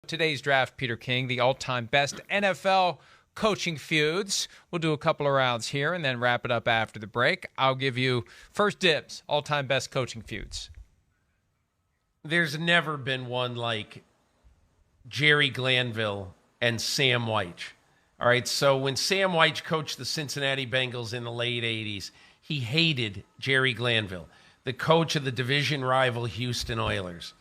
Today's draft, Peter King, the all-time best NFL coaching feuds. We'll do a couple of rounds here and then wrap it up after the break. I'll give you first dibs, all-time best coaching feuds. There's never been one like Jerry Glanville and Sam Wyche. All right, so when Sam Wyche coached the Cincinnati Bengals in the late 80s, he hated Jerry Glanville, the coach of the division rival Houston Oilers.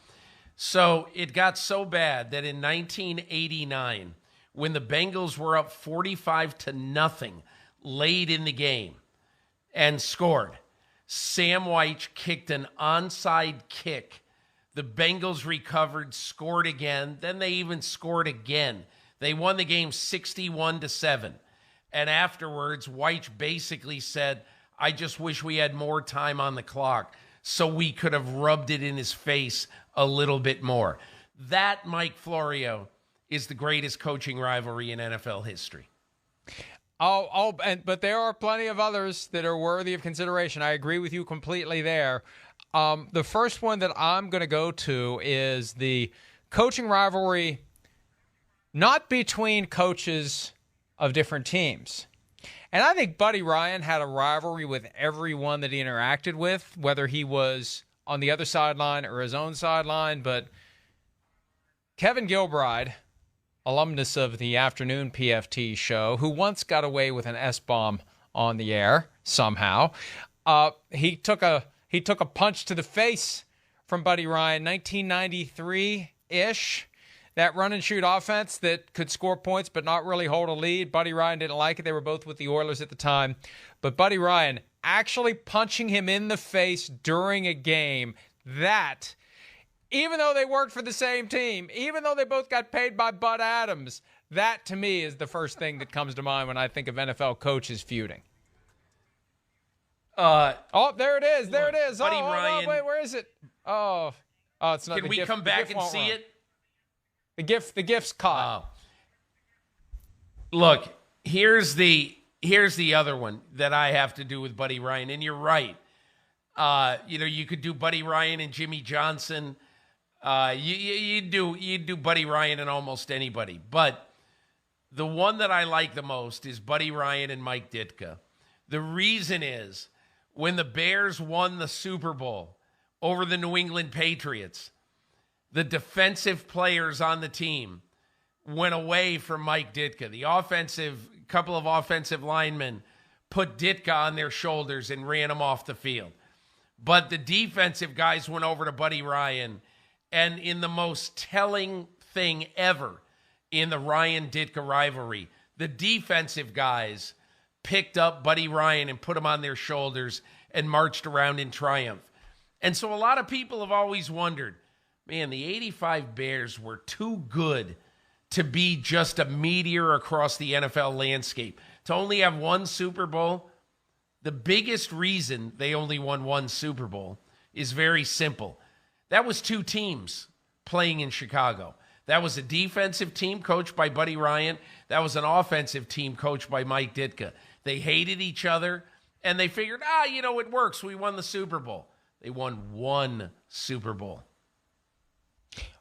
So it got so bad that in 1989, when the Bengals were up 45-0 late in the game and scored, Sam Wyche kicked an onside kick. The Bengals recovered, scored again. Then they even scored again. They won the game 61-7. And afterwards, Wyche basically said, I just wish we had more time on the clock so we could have rubbed it in his face a little bit more. That, Mike Florio, is the greatest coaching rivalry in NFL history. But there are plenty of others that are worthy of consideration. I agree with you completely there. The first one that I'm going to go to is the coaching rivalry not between coaches of different teams. And I think Buddy Ryan had a rivalry with everyone that he interacted with, whether he was on the other sideline or his own sideline. But Kevin Gilbride, alumnus of the afternoon PFT show, who once got away with an S-bomb on the air somehow, he took a punch to the face from Buddy Ryan, 1993-ish. That run-and-shoot offense that could score points but not really hold a lead. Buddy Ryan didn't like it. They were both with the Oilers at the time. But Buddy Ryan actually punching him in the face during a game, that, even though they worked for the same team, even though they both got paid by Bud Adams, that to me is the first thing that comes to mind when I think of NFL coaches feuding. There it is. There it is. Buddy Ryan. Wait, where is it? Oh, it's not. Can we come back and see it? The gift's caught. Look, here's the other one that I have to do with Buddy Ryan, and you're right. You could do Buddy Ryan and Jimmy Johnson. You'd do Buddy Ryan and almost anybody. But the one that I like the most is Buddy Ryan and Mike Ditka. The reason is when the Bears won the Super Bowl over the New England Patriots, the defensive players on the team went away from Mike Ditka. The couple of offensive linemen put Ditka on their shoulders and ran him off the field. But the defensive guys went over to Buddy Ryan, and in the most telling thing ever in the Ryan-Ditka rivalry, the defensive guys picked up Buddy Ryan and put him on their shoulders and marched around in triumph. And so a lot of people have always wondered, man, the 85 Bears were too good to be just a meteor across the NFL landscape. To only have one Super Bowl, the biggest reason they only won one Super Bowl is very simple. That was two teams playing in Chicago. That was a defensive team coached by Buddy Ryan. That was an offensive team coached by Mike Ditka. They hated each other, and they figured, it works. We won the Super Bowl. They won one Super Bowl.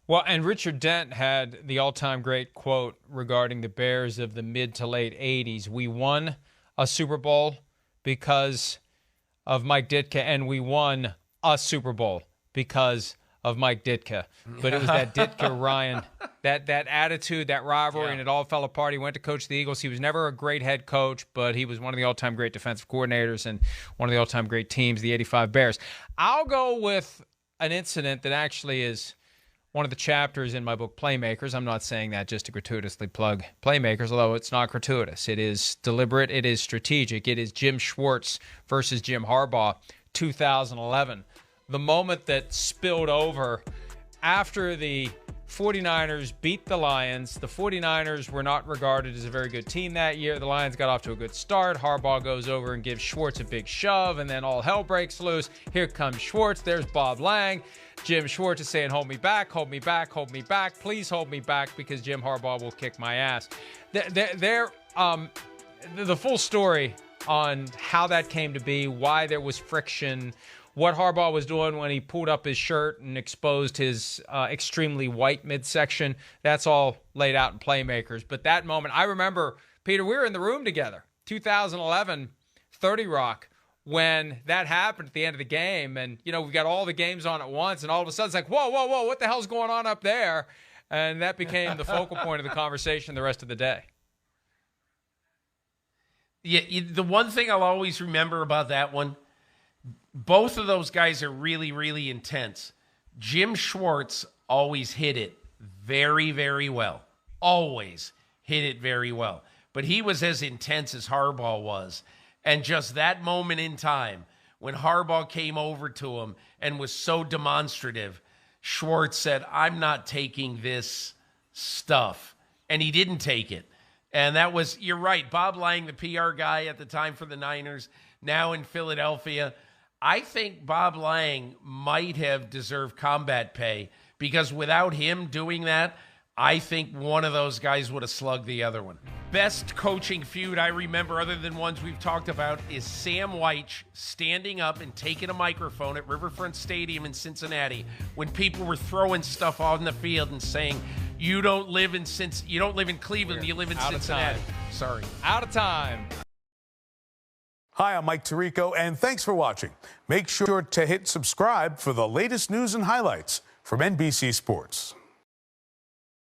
Well, and Richard Dent had the all-time great quote regarding the Bears of the mid to late 80s. We won a Super Bowl because of Mike Ditka, and we won a Super Bowl because of Mike Ditka. But it was that Ditka-Ryan, that attitude, that rivalry, and it all fell apart. He went to coach the Eagles. He was never a great head coach, but he was one of the all-time great defensive coordinators and one of the all-time great teams, the 85 Bears. I'll go with an incident that actually is one of the chapters in my book, Playmakers. I'm not saying that just to gratuitously plug Playmakers, although it's not gratuitous. It is deliberate. It is strategic. It is Jim Schwartz versus Jim Harbaugh, 2011. The moment that spilled over after the 49ers beat the Lions. The 49ers were not regarded as a very good team that year. The Lions got off to a good start. Harbaugh goes over and gives Schwartz a big shove, and then all hell breaks loose. Here comes Schwartz. There's Bob Lang. Jim Schwartz is saying, hold me back, hold me back, hold me back. Please hold me back because Jim Harbaugh will kick my ass. The full story on how that came to be, why there was friction, what Harbaugh was doing when he pulled up his shirt and exposed his extremely white midsection. That's all laid out in Playmakers. But that moment, I remember, Peter, we were in the room together, 2011, 30 Rock, when that happened at the end of the game. And, you know, we got all the games on at once, and all of a sudden it's like, whoa, whoa, whoa, what the hell's going on up there? And that became the focal point of the conversation the rest of the day. Yeah, the one thing I'll always remember about that one, both of those guys are really, really intense. Jim Schwartz always hit it very, very well. Always hit it very well. But he was as intense as Harbaugh was. And just that moment in time, when Harbaugh came over to him and was so demonstrative, Schwartz said, I'm not taking this stuff. And he didn't take it. And that was, you're right, Bob Lang, the PR guy at the time for the Niners, now in Philadelphia. I think Bob Lang might have deserved combat pay, because without him doing that, I think one of those guys would have slugged the other one. Best coaching feud I remember, other than ones we've talked about, is Sam Weich standing up and taking a microphone at Riverfront Stadium in Cincinnati when people were throwing stuff on the field and saying, you don't live in Cleveland, you live in Cincinnati. Sorry. Out of time. Hi, I'm Mike Tirico, and thanks for watching. Make sure to hit subscribe for the latest news and highlights from NBC Sports.